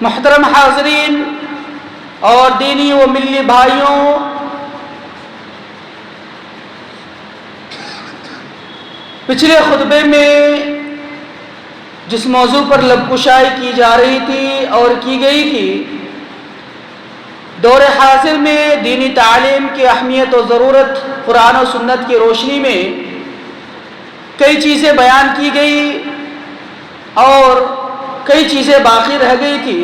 محترم حاضرین اور دینی و ملی بھائیوں، پچھلے خطبے میں جس موضوع پر لب کشائی کی جا رہی تھی اور کی گئی تھی، دور حاضر میں دینی تعلیم کی اہمیت و ضرورت قرآن و سنت کی روشنی میں کئی چیزیں بیان کی گئی اور کئی چیزیں باقی رہ گئی تھی۔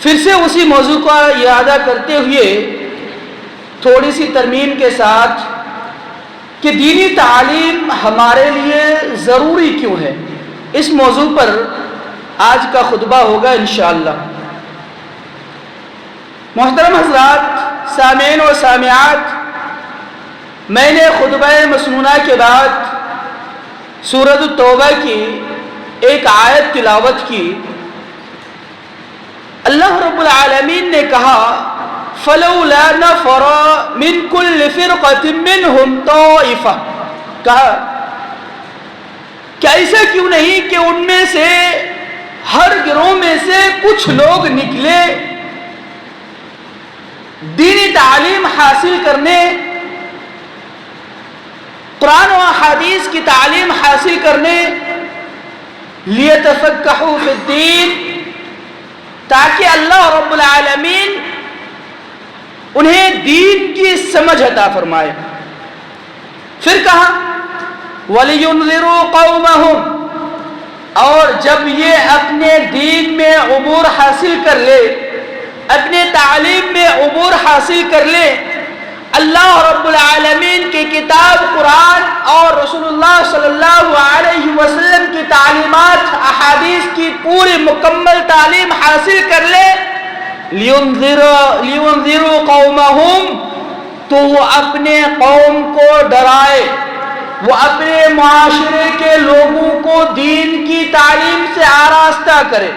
پھر سے اسی موضوع کا اعادہ کرتے ہوئے تھوڑی سی ترمیم کے ساتھ کہ دینی تعلیم ہمارے لیے ضروری کیوں ہے، اس موضوع پر آج کا خطبہ ہوگا انشاءاللہ۔ محترم حضرات، سامعین و سامعات، میں نے خطبہ مسنونہ کے بعد سورۃ التوبہ کی ایک آیت تلاوت کی۔ اللہ رب العالمین نے کہا فَلَوْلَا نَفَرَ مِن كُلِّ فِرْقَةٍ مِّنْهُمْ طَائِفَةٌ، کہا کہ ایسا کیوں نہیں کہ ان میں سے ہر گروہ میں سے کچھ لوگ نکلے دینی تعلیم حاصل کرنے، قرآن و احادیث کی تعلیم حاصل کرنے، لِيَتَفَقَّهُوا فِي الدِّينِ، تاکہ اللہ رب العالمین انہیں دین کی سمجھ عطا فرمائے۔ پھر کہا وَلِيُنذِرُوا قَوْمَهُمْ، اور جب یہ اپنے دین میں عبور حاصل کر لے، اپنے تعلیم میں عبور حاصل کر لے، اللہ رب العالمین کی کتاب قرآن اور رسول اللہ صلی اللہ علیہ وسلم کی تعلیمات احادیث کی پوری مکمل تعلیم حاصل کر لے، لِيُنذِرُوا قَوْمَهُمْ، تو وہ اپنے قوم کو ڈرائے، وہ اپنے معاشرے کے لوگوں کو دین کی تعلیم سے آراستہ کرے،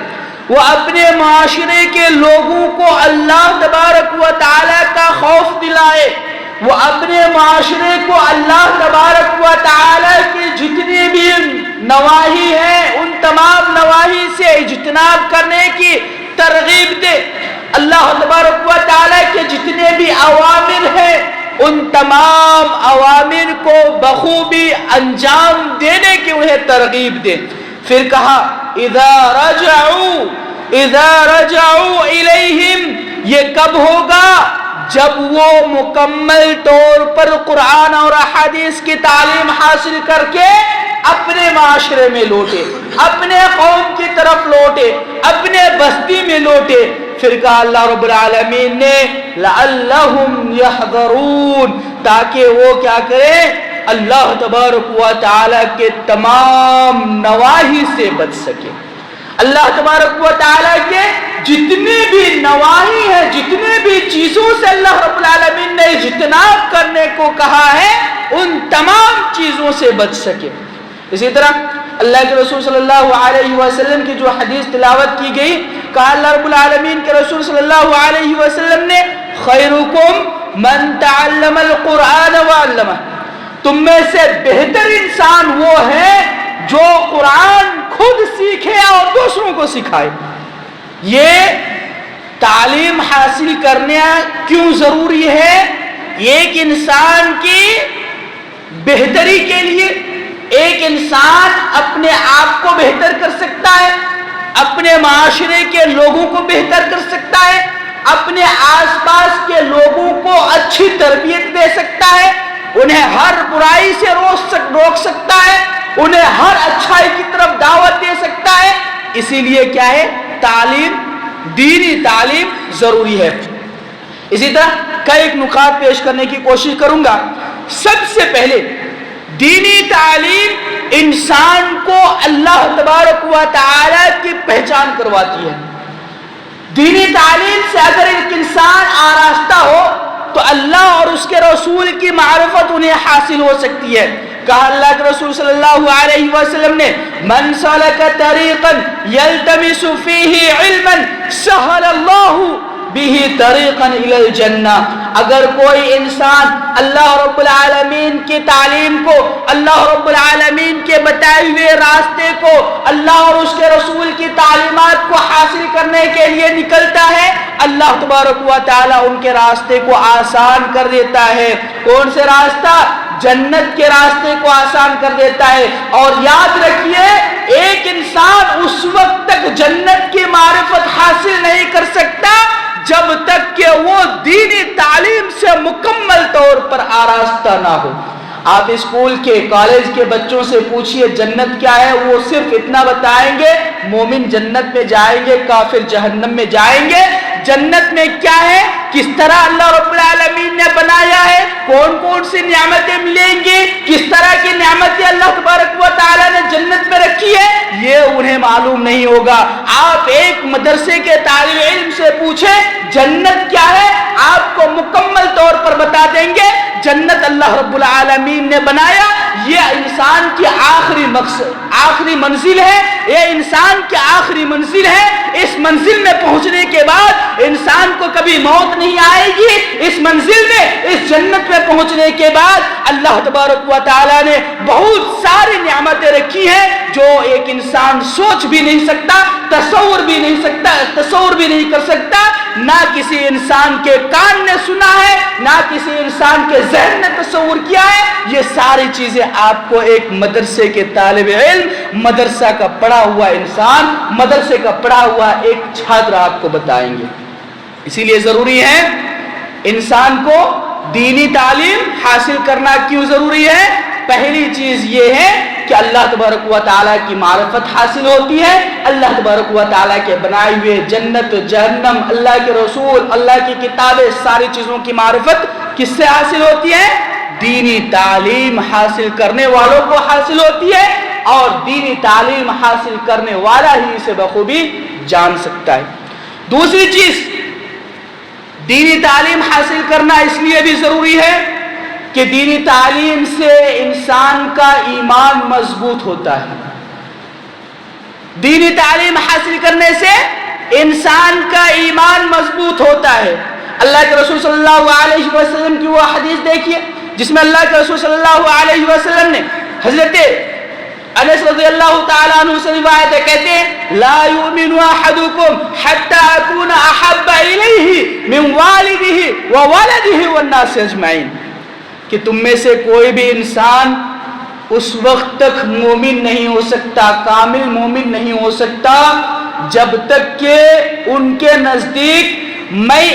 وہ اپنے معاشرے کے لوگوں کو اللہ تبارک و تعالیٰ کا خوف دلائے، وہ اپنے معاشرے کو اللہ تبارک و تعالیٰ کے جتنے بھی نواہی ہیں ان تمام نواہی سے اجتناب کرنے کی ترغیب دے، اللہ تبارک و تعالیٰ کے جتنے بھی اوامر ہیں ان تمام اوامر کو بخوبی انجام دینے کی انہیں ترغیب دے۔ پھر کہا اذا رجعوا الیہم، یہ کب ہوگا؟ جب وہ مکمل طور پر قرآن اور احادیث کی تعلیم حاصل کر کے اپنے معاشرے میں لوٹے، اپنے قوم کی طرف لوٹے، اپنے بستی میں لوٹے۔ پھر کہا اللہ رب العالمین نے لعلہم یحذرون، تاکہ وہ کیا کریں؟ اللہ تبارک و تعالیٰ کے تمام نواہی سے بچ سکے۔ اللہ تبارک و تعالیٰ کے جتنے بھی نواہی ہیں، جتنے بھی چیزوں سے اللہ رب العالمین نے اجتناب کرنے کو کہا ہے، ان تمام چیزوں سے بچ سکے۔ اسی طرح اللہ کے رسول صلی اللہ علیہ وسلم کی جو حدیث تلاوت کی گئی، کہا اللہ رب العالمین کے رسول صلی اللہ علیہ وسلم نے خیرکم من تعلم القرآن وعلمہ، تم میں سے بہتر انسان وہ ہے جو قرآن خود سیکھے اور دوسروں کو سکھائے۔ یہ تعلیم حاصل کرنا کیوں ضروری ہے؟ ایک انسان کی بہتری کے لیے، ایک انسان اپنے آپ کو بہتر کر سکتا ہے، اپنے معاشرے کے لوگوں کو بہتر کر سکتا ہے، اپنے آس پاس کے لوگوں کو اچھی تربیت دے سکتا ہے، انہیں ہر برائی سے روک سکتا ہے، انہیں ہر اچھائی کی طرف دعوت دے سکتا ہے۔ اسی لیے کیا ہے؟ تعلیم، دینی تعلیم ضروری ہے۔ اسی طرح کئی نکات پیش کرنے کی کوشش کروں گا۔ سب سے پہلے دینی تعلیم انسان کو اللہ تبارک و تعالیٰ کی پہچان کرواتی ہے۔ دینی تعلیم سے اگر ایک انسان آراستہ ہو تو اللہ اور اس کے رسول کی معرفت انہیں حاصل ہو سکتی ہے۔ کہا اللہ کے رسول صلی اللہ علیہ وسلم نے من سلک طریقا یلتمس فیہ علما سہل اللہ به طریقا الی الجنہ. اگر کوئی انسان اللہ رب العالمین کی تعلیم کو، اللہ رب العالمین کے بتائے ہوئے راستے کو، اللہ اور اس کے رسول کی تعلیمات کو حاصل کرنے کے لیے نکلتا ہے، اللہ تبارک و تعالی ان کے راستے کو آسان کر دیتا ہے. کون سے راستہ؟ جنت کے راستے کو آسان کر دیتا ہے. اور یاد رکھیے، ایک انسان اس وقت تک جنت کی معرفت حاصل نہیں کر سکتا جب تک کہ وہ دینی تعلیم سے مکمل طور پر آراستہ نہ ہو. آپ اسکول کے، کالج کے بچوں سے پوچھئے جنت کیا ہے، وہ صرف اتنا بتائیں گے مومن جنت میں جائیں گے، کافر جہنم میں جائیں گے. جنت میں کیا ہے، کس طرح اللہ رب العالمین نے بنایا ہے، کون کون سی نعمتیں ملیں گی، کس طرح کی نعمتیں اللہ تبارک و تعالی نے جنت میں رکھی ہے، یہ انہیں معلوم نہیں ہوگا. آپ ایک مدرسے کے طالب علم سے پوچھیں جنت کیا ہے، آپ کو مکمل طور پر بتا دیں گے جنت اللہ رب العالمین نے بنایا. یہ انسان کی آخری منزل ہے، یہ انسان کی آخری منزل ہے. اس منزل میں پہنچنے کے بعد انسان کو کبھی موت نہیں آئے گی. اس منزل میں، اس جنت میں پہنچنے کے بعد اللہ تبارک و تعالی نے بہت ساری نعمتیں رکھی ہیں جو ایک انسان سوچ بھی نہیں سکتا، تصور بھی نہیں کر سکتا. نہ کسی انسان کے کان نے سنا ہے، نہ کسی انسان کے ذہن نے تصور کیا ہے. یہ ساری چیزیں آپ کو ایک مدرسے کے طالب علم، مدرسہ کا پڑھا ہوا انسان، مدرسے کا پڑھا ہوا ایک چھاتر آپ کو بتائیں گے. اسی لیے ضروری ہے انسان کو دینی تعلیم حاصل کرنا. کیوں ضروری ہے؟ پہلی چیز یہ ہے کہ اللہ تبارک و تعالیٰ کی معرفت حاصل ہوتی ہے. اللہ تبارک و تعالیٰ کے بنائے ہوئے جنت، جہنم، اللہ کے رسول، اللہ کی کتابیں، ساری چیزوں کی معرفت کس سے حاصل ہوتی ہے؟ دینی تعلیم حاصل کرنے والوں کو حاصل ہوتی ہے. اور دینی تعلیم حاصل کرنے والا ہی اسے بخوبی جان سکتا ہے. دوسری چیز، دینی تعلیم حاصل کرنا اس لیے بھی ضروری ہے کہ دینی تعلیم سے انسان کا ایمان مضبوط ہوتا ہے. دینی تعلیم حاصل کرنے سے انسان کا ایمان مضبوط ہوتا ہے. اللہ کے رسول صلی اللہ علیہ وسلم کی وہ حدیث دیکھیے جس میں اللہ کے رسول صلی اللہ علیہ وسلم نے حضرت انس رضی اللہ تعالیٰ عنہ سے روایت ہے، کہتے ہیں لا یؤمن احدکم حتی اکون احب الیہ من والدہ وولدہ والناس اجمعین، کہ تم میں سے کوئی بھی انسان اس وقت تک مومن نہیں ہو سکتا، کامل مومن نہیں ہو سکتا جب تک کہ ان کے نزدیک میں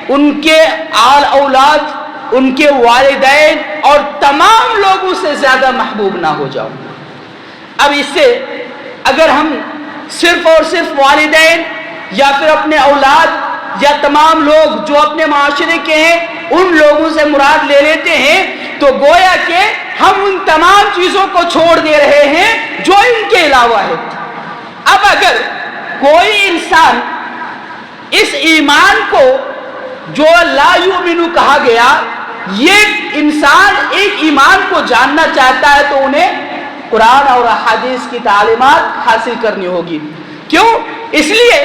ان کے آل اولاد، ان کے والدین اور تمام لوگوں سے زیادہ محبوب نہ ہو جاؤں. اب اس سے اگر ہم صرف اور صرف والدین یا پھر اپنے اولاد یا تمام لوگ جو اپنے معاشرے کے ہیں ان لوگوں سے مراد لے لیتے ہیں تو گویا کہ ہم ان تمام چیزوں کو چھوڑ دے رہے ہیں جو ان کے علاوہ ہے. اب اگر کوئی انسان اس ایمان کو جو لا یؤمن کہا گیا، یہ انسان ایک ایمان کو جاننا چاہتا ہے تو انہیں قرآن اور احادیث کی تعلیمات حاصل کرنی ہوگی. کیوں؟ اس لیے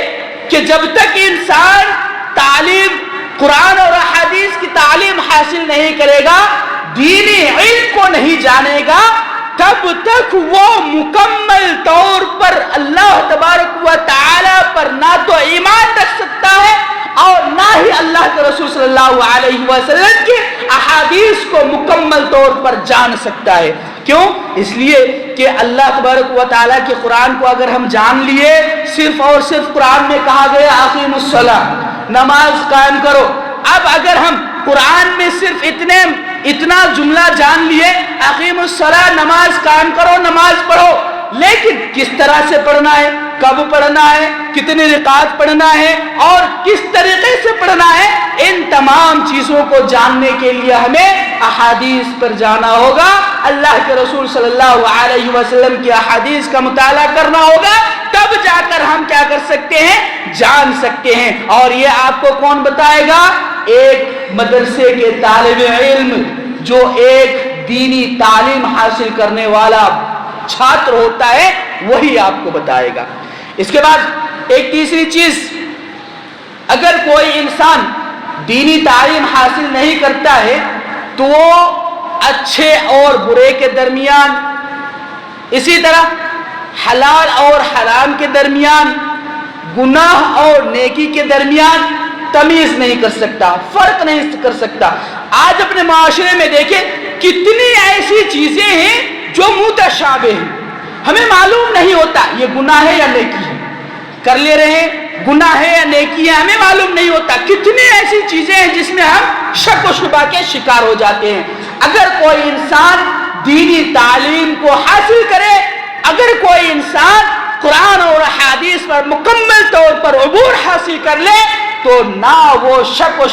کہ جب تک انسان تعلیم، قرآن اور احادیث کی تعلیم حاصل نہیں کرے گا، دینی علم کو نہیں جانے گا، تب تک وہ مکمل طور پر اللہ تبارک و تعالی پر نہ تو ایمان رکھ سکتا ہے اور نہ ہی اللہ کے رسول صلی اللہ علیہ وسلم کی احادیث کو مکمل طور پر جان سکتا ہے. کیوں؟ اس لیے کہ اللہ تبارک و تعالیٰ کے قرآن کو اگر ہم جان لیے، صرف اور صرف قرآن میں کہا گیا اقیموا الصلاۃ، نماز قائم کرو. اب اگر ہم قرآن میں صرف اتنا جملہ جان لیے اقیموا الصلاۃ، نماز قائم کرو، نماز پڑھو، لیکن کس طرح سے پڑھنا ہے، کب پڑھنا ہے، کتنے رکعت پڑھنا ہے اور کس طریقے سے پڑھنا ہے، ان تمام چیزوں کو جاننے کے لیے ہمیں احادیث پر جانا ہوگا. اللہ کے رسول صلی اللہ علیہ وسلم کی احادیث کا مطالعہ کرنا ہوگا، تب جا کر ہم کیا کر سکتے ہیں، جان سکتے ہیں. اور یہ آپ کو کون بتائے گا؟ ایک مدرسے کے طالب علم جو ایک دینی تعلیم حاصل کرنے والا چھاتر ہوتا ہے، وہی آپ کو بتائے گا. اس کے بعد ایک تیسری چیز اگر کوئی انسان دینی تعلیم حاصل نہیں کرتا ہے تو وہ اچھے اور برے کے درمیان، اسی طرح حلال اور حرام کے درمیان، گناہ اور نیکی کے درمیان تمیز نہیں کر سکتا، فرق نہیں کر سکتا۔ آج اپنے معاشرے میں دیکھیں کتنی ایسی چیزیں ہیں جو متشابہ ہیں، ہمیں معلوم نہیں ہوتا یہ گناہ ہے یا نیکی ہے، کر لے رہے ہیں گناہ ہے یا نیکی ہے، ہمیں معلوم نہیں ہوتا۔ کتنی ایسی چیزیں ہیں جس میں ہم شک و شبہ کے شکار ہو جاتے ہیں۔ اگر کوئی انسان دینی تعلیم کو حاصل کرے، اگر کوئی انسان قرآن اور حدیث پر مکمل طور پر عبور حاصل کر لے تو نہ وہ شک و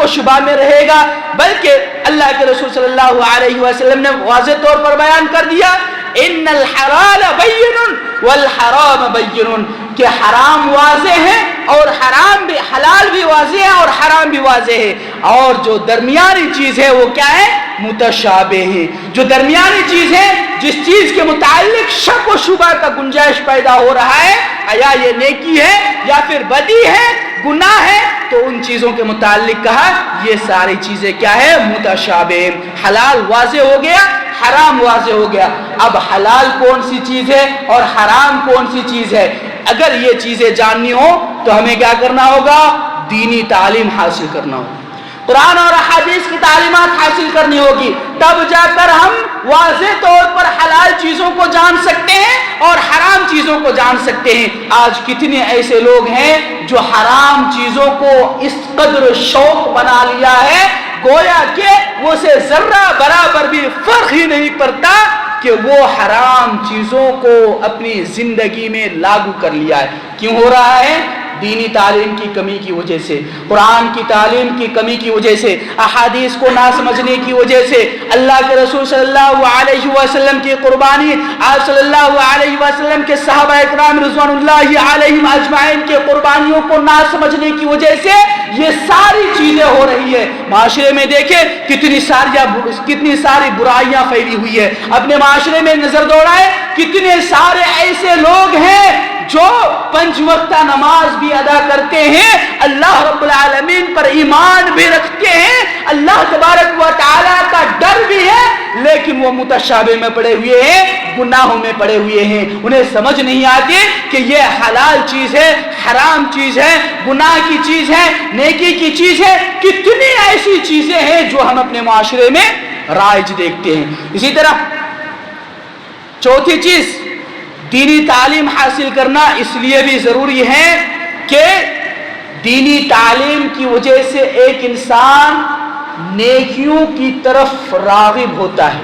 شبہ میں رہے گا، بلکہ اللہ کے رسول صلی اللہ علیہ وسلم نے واضح طور پر بیان کر دیا ان الحلال بین والحرام بین، کہ حرام واضح ہے اور حلال بھی واضح ہے اور حرام بھی واضح ہے، اور جو درمیانی چیز ہے وہ کیا ہے؟ متشابہ ہے۔ جو درمیانی چیز ہے، جس چیز کے متعلق شک و شبہ کا گنجائش پیدا ہو رہا ہے، یا یہ نیکی ہے یا پھر بدی ہے، گناہ ہے، تو ان چیزوں کے متعلق کہا یہ ساری چیزیں کیا ہے؟ متشابہ۔ حلال واضح ہو گیا، حرام واضح ہو گیا۔ اب حلال کون سی چیز ہے اور حرام کون سی چیز ہے؟ اگر یہ چیزیں جاننی ہو تو ہمیں کیا کرنا ہوگا؟ دینی تعلیم حاصل کرنا ہوگا، قرآن اور حدیث کی تعلیمات حاصل کرنی ہوگی، تب جا کر ہم واضح طور پر حلال چیزوں کو جان سکتے ہیں اور حرام چیزوں کو جان سکتے ہیں۔ آج کتنے ایسے لوگ ہیں جو حرام چیزوں کو اس قدر شوق بنا لیا ہے گویا کہ وہ سے ذرہ برابر بھی فرق ہی نہیں پڑتا کہ وہ حرام چیزوں کو اپنی زندگی میں لاگو کر لیا ہے۔ کیوں ہو رہا ہے؟ دینی تعلیم کی کمی کی وجہ سے، قرآن کی تعلیم کی کمی کی وجہ سے، احادیث کو نہ سمجھنے کی وجہ سے، اللہ کے رسول صلی اللہ علیہ وسلم کی قربانی، آپ صلی اللہ علیہ وسلم کے صحابہ اکرام رضوان اللہ علیہم اجمعین کے قربانیوں کو نہ سمجھنے کی وجہ سے یہ ساری چیزیں ہو رہی ہے۔ معاشرے میں دیکھیں کتنی ساری برائیاں پھیلی ہوئی ہے۔ اپنے معاشرے میں نظر دوڑائیں کتنے سارے ایسے لوگ ہیں جو 5 وقتہ نماز بھی ادا کرتے ہیں، اللہ رب العالمین پر ایمان بھی رکھتے ہیں، اللہ تبارک و تعالیٰ کا ڈر بھی ہے، لیکن وہ متشابہ میں پڑے ہوئے ہیں، گناہوں میں پڑے ہوئے ہیں۔ انہیں سمجھ نہیں آتی کہ یہ حلال چیز ہے، حرام چیز ہے، گناہ کی چیز ہے، نیکی کی چیز ہے۔ کتنی ایسی چیزیں ہیں جو ہم اپنے معاشرے میں رائج دیکھتے ہیں۔ اسی طرح چوتھی چیز، دینی تعلیم حاصل کرنا اس لیے بھی ضروری ہے کہ دینی تعلیم کی وجہ سے ایک انسان نیکیوں کی طرف راغب ہوتا ہے،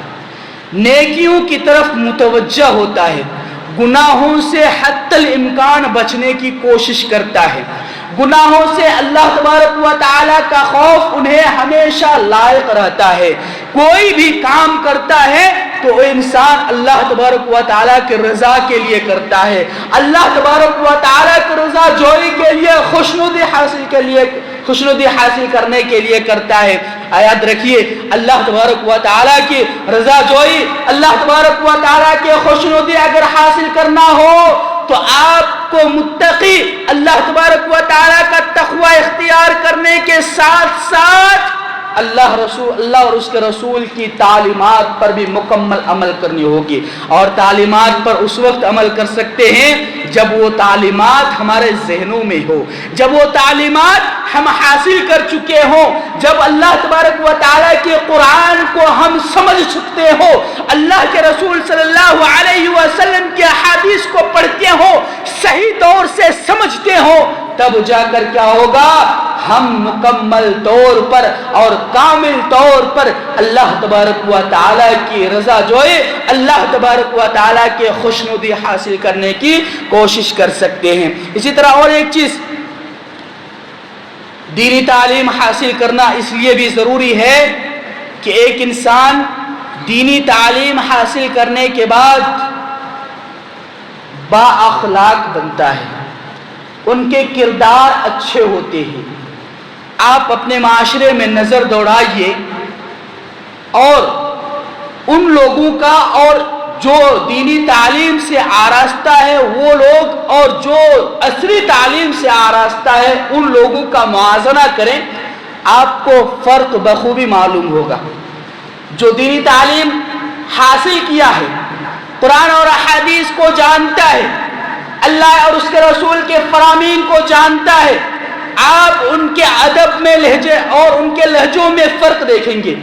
نیکیوں کی طرف متوجہ ہوتا ہے، گناہوں سے حتی الامکان بچنے کی کوشش کرتا ہے، گناہوں سے اللہ تبارک و تعالیٰ کا خوف انہیں ہمیشہ لائق رہتا ہے۔ کوئی بھی کام کرتا ہے تو انسان اللہ تبارک و تعالیٰ کی رضا کے لیے کرتا ہے، اللہ تبارک و تعالیٰ کی رضا جوئی کے لیے، خوشنودی حاصل کرنے کے لیے کرتا ہے۔ یاد رکھیے اللہ تبارک و تعالیٰ کی رضا جوئی، اللہ تبارک و تعالیٰ کی خوشنودی اگر حاصل کرنا ہو تو آپ کو متقی، اللہ تبارک و تعالیٰ کا تقوی اختیار کرنے کے ساتھ ساتھ اللہ اور اس کے رسول کی تعلیمات پر بھی مکمل عمل کرنی ہوگی، اور تعلیمات پر اس وقت عمل کر سکتے ہیں جب وہ تعلیمات ہمارے ذہنوں میں ہو، جب وہ تعلیمات ہم حاصل کر چکے ہوں، جب اللہ تبارک و تعالیٰ کے قرآن کو ہم سمجھ سکتے ہو، اللہ کے رسول صلی اللہ علیہ وسلم کے احادیث کو پڑھتے ہو، صحیح طور سے سمجھتے ہو، تب جا کر کیا ہوگا؟ ہم مکمل طور پر اور کامل طور پر اللہ تبارک و تعالیٰ کی رضا جوئے، اللہ تبارک و تعالیٰ کے خوشنودی حاصل کرنے کی کوشش کر سکتے ہیں۔ اسی طرح اور ایک چیز، دینی تعلیم حاصل کرنا اس لیے بھی ضروری ہے کہ ایک انسان دینی تعلیم حاصل کرنے کے بعد با اخلاق بنتا ہے، ان کے کردار اچھے ہوتے ہیں۔ آپ اپنے معاشرے میں نظر دوڑائیے اور ان لوگوں کا اور جو دینی تعلیم سے آراستہ ہے وہ لوگ اور جو عصری تعلیم سے آراستہ ہے ان لوگوں کا موازنہ کریں، آپ کو فرق بخوبی معلوم ہوگا۔ جو دینی تعلیم حاصل کیا ہے، قرآن اور احادیث کو جانتا ہے، اللہ اور اس کے رسول کے فرامین کو جانتا ہے، آپ ان کے ادب میں لہجے اور ان کے لہجوں میں فرق دیکھیں گے۔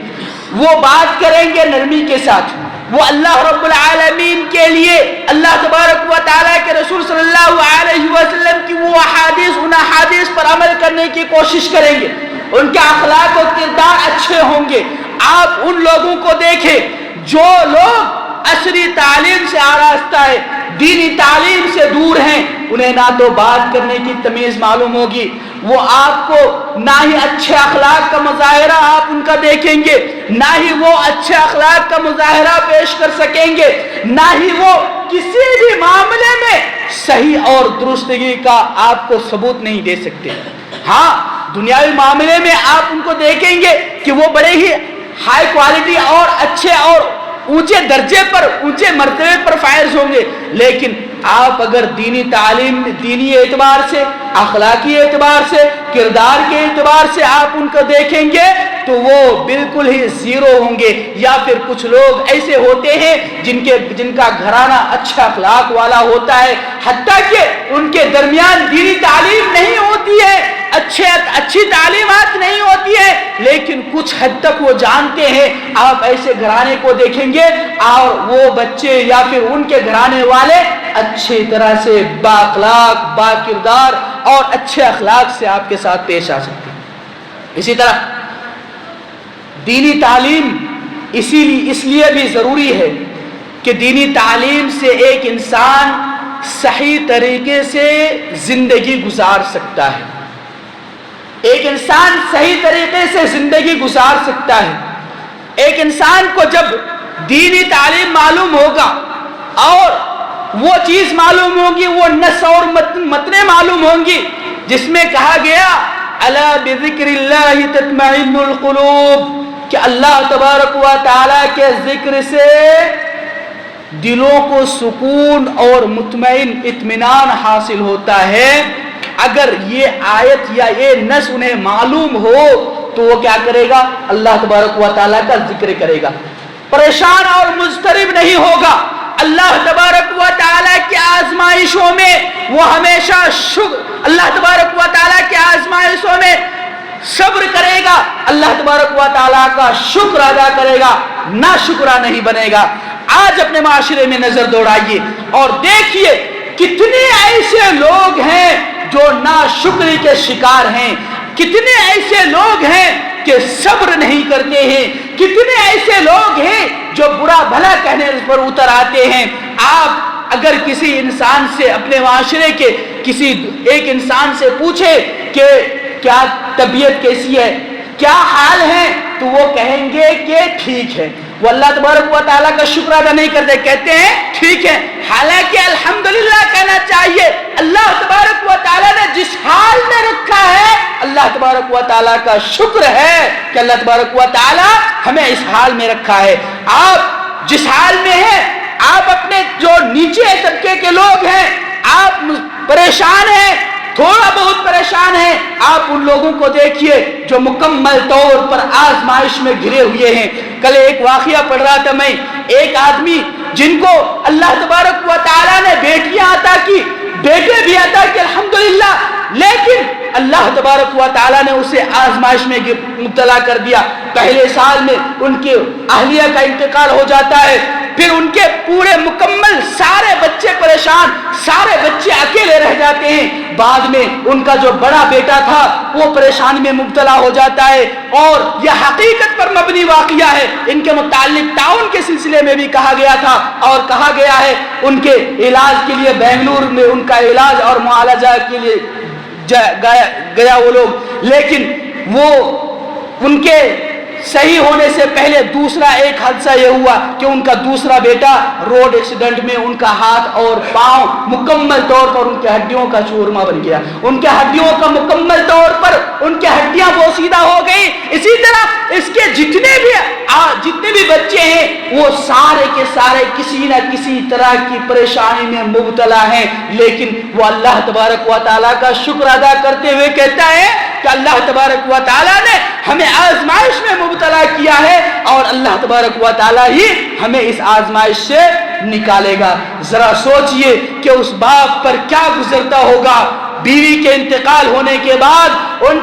وہ بات کریں گے نرمی کے ساتھ، وہ اللہ رب العالمین کے لیے، اللہ تبارک و تعالیٰ کے رسول صلی اللہ علیہ وسلم کی وہ احادیث، ان احادیث پر عمل کرنے کی کوشش کریں گے، ان کے اخلاق و کردار اچھے ہوں گے۔ آپ ان لوگوں کو دیکھیں جو لوگ عصری تعلیم سے آراستہ ہے، دینی تعلیم سے دور ہیں، انہیں نہ تو بات کرنے کی تمیز معلوم ہوگی، وہ آپ کو نہ ہی اچھے اخلاق کا مظاہرہ آپ ان کا دیکھیں گے، نہ ہی وہ اچھے اخلاق کا مظاہرہ پیش کر سکیں گے، نہ ہی وہ کسی بھی معاملے میں صحیح اور درستگی کا آپ کو ثبوت نہیں دے سکتے۔ ہاں، دنیاوی معاملے میں آپ ان کو دیکھیں گے کہ وہ بڑے ہی ہائی کوالٹی اور اچھے اور اونچے درجے پر، اونچے مرتبے پر فائز ہوں گے، لیکن آپ اگر دینی تعلیم، دینی اعتبار سے، اخلاقی اعتبار سے، کردار کے اعتبار سے آپ ان کو دیکھیں گے تو وہ بالکل ہی زیرو ہوں گے۔ یا پھر کچھ لوگ ایسے ہوتے ہیں جن کا گھرانہ اچھا اخلاق والا ہوتا ہے، حتیٰ کہ ان کے درمیان دینی تعلیم نہیں ہوتی ہے، اچھی تعلیمات نہیں ہوتی ہے، لیکن کچھ حد تک وہ جانتے ہیں۔ آپ ایسے گھرانے کو دیکھیں گے اور وہ بچے یا پھر ان کے گھرانے والے اچھی طرح سے با اخلاق، با کردار اور اچھے اخلاق سے آپ کے ساتھ پیش آ سکتے ہیں۔ اسی طرح دینی تعلیم اس لیے بھی ضروری ہے کہ دینی تعلیم سے ایک انسان صحیح طریقے سے زندگی گزار سکتا ہے، ایک انسان صحیح طریقے سے زندگی گزار سکتا ہے۔ ایک انسان کو جب دینی تعلیم معلوم ہوگا اور وہ چیز معلوم ہوگی، وہ نص اور متنیں معلوم ہوں گی جس میں کہا گیا الا بذکر اللہ تطمئن القلوب، کہ اللہ تبارک و تعالیٰ کے ذکر سے دلوں کو سکون اور مطمئن اطمینان حاصل ہوتا ہے۔ اگر یہ آیت یا یہ نص انہیں معلوم ہو تو وہ کیا کرے گا؟ اللہ تبارک و تعالیٰ کا ذکر کرے گا، پریشان اور مضطرب نہیں ہوگا۔ اللہ تبارک و تعالیٰ کی آزمائشوں میں وہ ہمیشہ اللہ تبارک و تعالیٰ کی آزمائشوں میں صبر کرے گا، اللہ تبارک و تعالیٰ کا شکر ادا کرے گا، نہ شکرا نہیں بنے گا۔ آج اپنے معاشرے میں نظر دوڑائیے اور دیکھیے کتنے ایسے لوگ ہیں جو ناشکری کے شکار ہیں، کتنے ایسے لوگ ہیں کہ صبر نہیں کرتے ہیں، کتنے ایسے لوگ ہیں جو برا بھلا کہنے پر اتر آتے ہیں۔ آپ اگر کسی انسان سے، اپنے معاشرے کے کسی ایک انسان سے پوچھے کہ کیا طبیعت کیسی ہے، کیا حال ہے، تو وہ کہیں گے کہ ٹھیک ہے۔ وہ اللہ تبارک و تعالیٰ کا شکر ادا نہیں کرتے، کہتے ہیں ٹھیک ہے، حالانکہ الحمدللہ کہنا چاہیے۔ اللہ تبارک و تعالیٰ نے جس حال میں رکھا ہے، اللہ تبارک و تعالیٰ کا شکر ہے کہ اللہ تبارک و تعالیٰ ہمیں اس حال میں رکھا ہے۔ آپ جس حال میں ہیں، آپ اپنے جو نیچے طبقے کے لوگ ہیں، آپ پریشان ہیں، تھوڑا بہت پریشان ہیں، آپ ان لوگوں کو دیکھیے جو مکمل طور پر آزمائش میں گھرے ہوئے ہیں۔ کل ایک واقعہ پڑھ رہا تھا میں، ایک آدمی جن کو اللہ تبارک و تعالیٰ نے بیٹیاں عطا کی، بیٹے بھی عطا کی الحمدللہ، لیکن اللہ تبارک و تعالیٰ نے اسے آزمائش میں مبتلا کر دیا۔ پہلے سال میں ان کے اہلیہ کا انتقال ہو جاتا ہے، پھر ان کے پورے مکمل سارے بچے پریشان، سارے بچے اکیلے رہ جاتے ہیں۔ بعد میں ان کا جو بڑا بیٹا تھا وہ پریشانی میں مبتلا ہو جاتا ہے، اور یہ حقیقت پر مبنی واقعہ ہے۔ ان کے متعلق تعاون کے سلسلے میں بھی کہا گیا تھا، اور کہا گیا ہے ان کے علاج کے لیے بنگلور میں ان کا علاج اور معالجہ کے لیے گیا وہ لوگ، لیکن وہ ان کے صحیح ہونے سے پہلے دوسرا ایک حادثہ یہ ہوا کہ ان کا دوسرا بیٹا روڈ ایکسیڈنٹ میں ان کا ہاتھ اور پاؤں مکمل طور پر ان کے ہڈیوں کا چورما بن گیا، ان کے ہڈیوں کا مکمل طور پر ان کے ہڈیاں بوسیدہ ہو گئی۔ اسی طرح اس کے جتنے بھی بچے ہیں وہ سارے کے سارے کسی نہ کسی طرح کی پریشانی میں مبتلا ہیں، لیکن وہ اللہ تبارک و تعالیٰ کا شکر ادا کرتے ہوئے کہتا ہے کہ اللہ تبارک و تعالیٰ نے ہمیں آزمائش میں مبتلا کیا ہے اور اللہ تبارک و تعالیٰ ہی ہمیں اس آزمائش سے نکالے گا۔ ذرا سوچئے کہ اس باپ پر کیا گزرتا ہوگا۔ بیوی کے انتقال ہونے کے بعد ان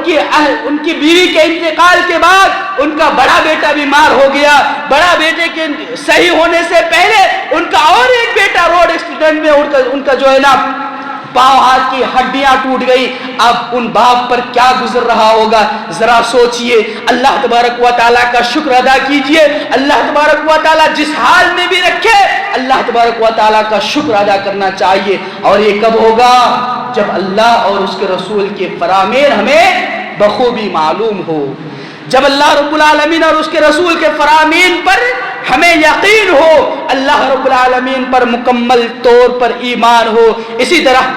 کی بیوی کے انتقال کے بعد ان کا بڑا بیٹا بیمار ہو گیا، بڑا بیٹے کے صحیح ہونے سے پہلے ان کا اور ایک بیٹا روڈ ایکسیڈنٹ میں ان کا جو ہے نا پاؤں ہاتھ کی ہڈیاں ٹوٹ گئی۔ اب ان باپ پر کیا گزر رہا ہوگا، ذرا سوچئے۔ اللہ تبارک و تعالیٰ کا شکر ادا کیجئے۔ اللہ تبارک و تعالیٰ جس حال میں بھی رکھے اللہ تبارک و تعالیٰ کا شکر ادا کرنا چاہیے۔ اور یہ کب ہوگا؟ جب اللہ اور اس کے رسول کے فرامین ہمیں بخوبی معلوم ہو، جب اللہ رب العالمین اور اس کے رسول کے فرامین پر ہمیں یقین ہو، اللہ رب العالمین پر مکمل طور پر ایمان ہو۔ اسی طرح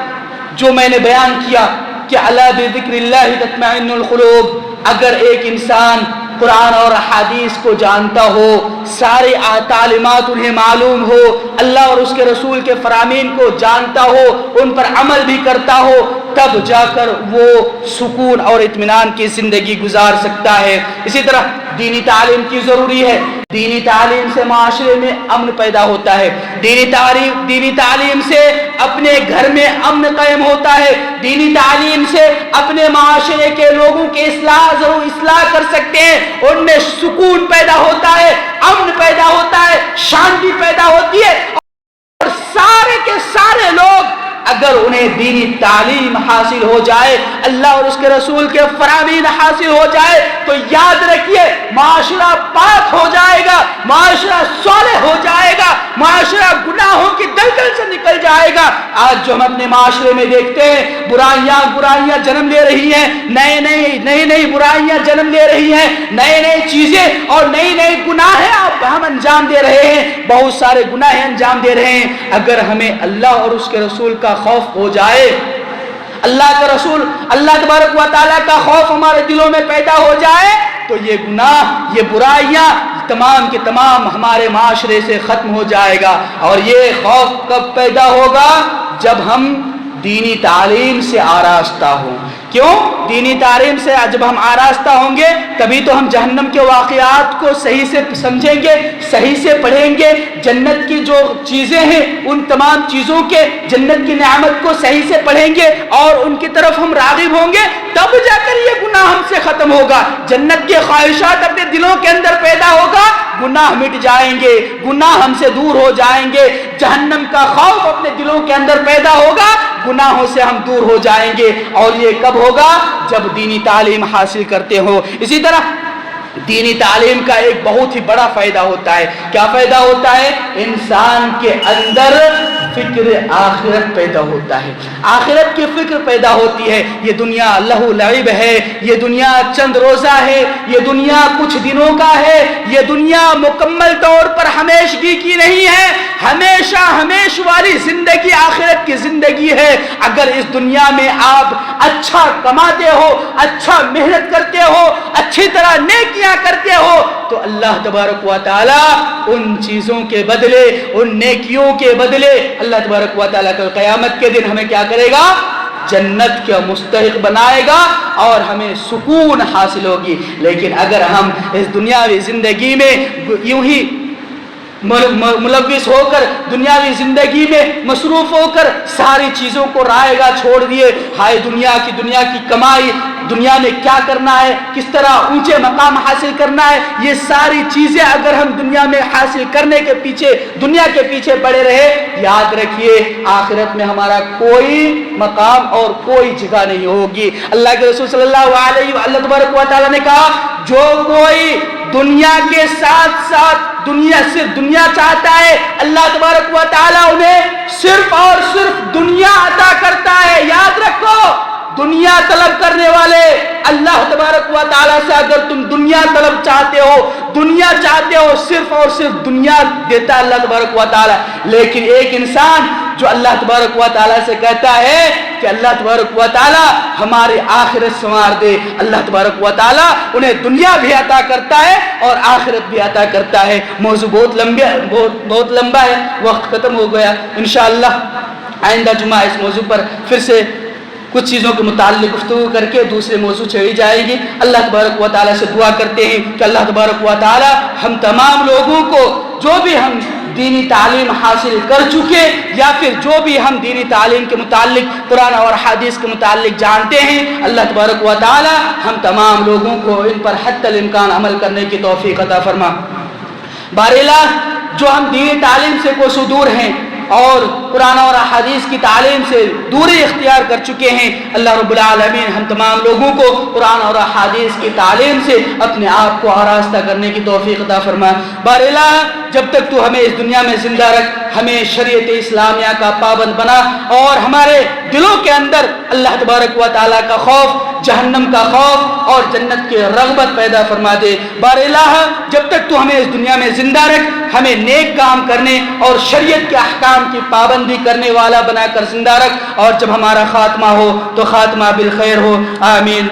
جو میں نے بیان کیا کہ الا بذکر اللہ تطمئن القلوب، اگر ایک انسان قرآن اور حدیث کو جانتا ہو، سارے تعلیمات انہیں معلوم ہو، اللہ اور اس کے رسول کے فرامین کو جانتا ہو، ان پر عمل بھی کرتا ہو، تب جا کر وہ سکون اور اطمینان کی زندگی گزار سکتا ہے۔ اسی طرح دینی تعلیم کی ضروری ہے۔ دینی تعلیم سے معاشرے میں امن پیدا ہوتا ہے، دینی تعلیم سے اپنے گھر میں امن قائم ہوتا ہے، دینی تعلیم سے اپنے معاشرے کے لوگوں کی اصلاح کر سکتے ہیں، ان میں سکون پیدا ہوتا ہے، امن پیدا ہوتا ہے، شانتی پیدا ہوتی ہے۔ اور سارے کے سارے لوگ اگر انہیں دینی تعلیم حاصل ہو جائے، اللہ اور اس کے رسول کے فرامین حاصل ہو جائے، تو یاد رکھیے معاشرہ پاک ہو جائے گا، معاشرہ صالح ہو جائے گا، معاشرہ گناہوں کی دلدل سے نکل جائے گا۔ آج جو ہم اپنے معاشرے میں دیکھتے ہیں برائیاں جنم لے رہی ہیں، نئی برائیاں جنم لے رہی ہیں، نئی چیزیں اور نئی گناہیں ہم انجام دے رہے ہیں، بہت سارے گناہیں انجام دے رہے ہیں۔ اگر ہمیں اللہ اور اس کے رسول کا خوف ہو جائے، اللہ تبارک و تعالیٰ کا خوف ہمارے دلوں میں پیدا ہو جائے، تو یہ گناہ، یہ برائیاں تمام کے تمام ہمارے معاشرے سے ختم ہو جائے گا۔ اور یہ خوف کب پیدا ہوگا؟ جب ہم دینی تعلیم سے آراستہ ہوں۔ کیوں؟ دینی تعلیم سے جب ہم آراستہ ہوں گے تبھی تو ہم جہنم کے واقعات کو صحیح سے سمجھیں گے، صحیح سے پڑھیں گے، جنت کی جو چیزیں ہیں ان تمام چیزوں کے، جنت کی نعمت کو صحیح سے پڑھیں گے اور ان کی طرف ہم راغب ہوں گے، تب جا کر یہ گناہ ہم سے ختم ہوگا، جنت کے خواہشات اپنے دلوں کے اندر پیدا ہوگا، گناہ مٹ جائیں گے، گناہ ہم سے دور ہو جائیں گے، جہنم کا خوف اپنے دلوں کے اندر پیدا ہوگا، گناہوں سے ہم دور ہو جائیں گے۔ اور یہ کب ہوگا؟ جب دینی تعلیم حاصل کرتے ہو۔ اسی طرح دینی تعلیم کا ایک بہت ہی بڑا فائدہ ہوتا ہے۔ کیا فائدہ ہوتا ہے؟ انسان کے اندر فکر آخرت پیدا ہوتا ہے، آخرت کی فکر پیدا ہوتی ہے۔ یہ دنیا لہو لعب ہے، یہ دنیا چند روزہ ہے، یہ دنیا کچھ دنوں کا ہے، یہ دنیا مکمل طور پر ہمیشگی کی نہیں ہے، ہمیشہ والی زندگی آخرت کی زندگی ہے۔ اگر اس دنیا میں آپ اچھا کماتے ہو، اچھا محنت کرتے ہو، اچھی طرح نیکیاں کرتے ہو، تو اللہ تبارک و تعالی ان چیزوں کے بدلے، ان نیکیوں کے بدلے اللہ تبارک و تعالیٰ کا قیامت کے دن ہمیں کیا کرے گا؟ جنت کا مستحق بنائے گا اور ہمیں سکون حاصل ہوگی۔ لیکن اگر ہم اس دنیاوی زندگی میں یوں ہی ملوث ہو کر، دنیاوی زندگی میں مصروف ہو کر ساری چیزوں کو رائے گا چھوڑ دیے، ہائے دنیا کی کمائی، دنیا میں کیا کرنا ہے، کس طرح اونچے مقام حاصل کرنا ہے، یہ ساری چیزیں اگر ہم دنیا میں حاصل کرنے کے پیچھے، دنیا کے پیچھے پڑے رہے، یاد رکھیے آخرت میں ہمارا کوئی مقام اور کوئی جگہ نہیں ہوگی۔ اللہ کے رسول صلی اللہ علیہ وآلہ تبارک و تعالیٰ نے کہا، جو کوئی دنیا کے ساتھ ساتھ دنیا چاہتا ہے، اللہ تبارک و تعالیٰ انہیں صرف اور صرف دنیا عطا کرتا ہے۔ یاد رکھو دنیا طلب کرنے والے اللہ تبارک و تعالیٰ سے اگر تم دنیا طلب چاہتے ہو، دنیا چاہتے ہو، صرف اور صرف دنیا دیتا اللہ تبارک و تعالیٰ. لیکن ایک انسان جو اللہ تبارک و تعالیٰ سے کہتا ہے کہ اللہ تبارک و تعالیٰ ہماری آخرت سنوار دے، اللہ تبارک و تعالیٰ انہیں دنیا بھی عطا کرتا ہے اور آخرت بھی عطا کرتا ہے. موضوع بہت لمبا ہے، وقت ختم ہو گیا. انشاءاللہ آئندہ جمعہ اس موضوع پر پھر سے کچھ چیزوں کے متعلق گفتگو کر کے دوسرے موضوع چھیڑی جائے گی. اللہ تبارک و تعالیٰ سے دعا کرتے ہیں کہ اللہ تبارک و تعالیٰ ہم تمام لوگوں کو جو بھی ہم دینی تعلیم حاصل کر چکے یا پھر جو بھی ہم دینی تعلیم کے متعلق قرآن اور حدیث کے متعلق جانتے ہیں، اللہ تبارک و تعالیٰ ہم تمام لوگوں کو ان پر حتی الامکان عمل کرنے کی توفیق عطا فرما. باراللہ جو ہم دینی تعلیم سے کوسوں دور ہیں اور قرآن اور حدیث کی تعلیم سے دوری اختیار کر چکے ہیں، اللہ رب العالمین ہم تمام لوگوں کو قرآن اور حدیث کی تعلیم سے اپنے آپ کو آراستہ کرنے کی توفیق عطا فرما. باراللہ جب تک تو ہمیں اس دنیا میں زندہ رکھ، ہمیں شریعت اسلامیہ کا پابند بنا اور ہمارے دلوں کے اندر اللہ تبارک و تعالیٰ کا خوف، جہنم کا خوف اور جنت کی رغبت پیدا فرما دے. باراللہ جب تک تو ہمیں اس دنیا میں زندہ رکھ، ہمیں نیک کام کرنے اور شریعت کے احکام کی پابندی کرنے والا بنا کر زندہ رکھ، اور جب ہمارا خاتمہ ہو تو خاتمہ بالخیر ہو. آمین.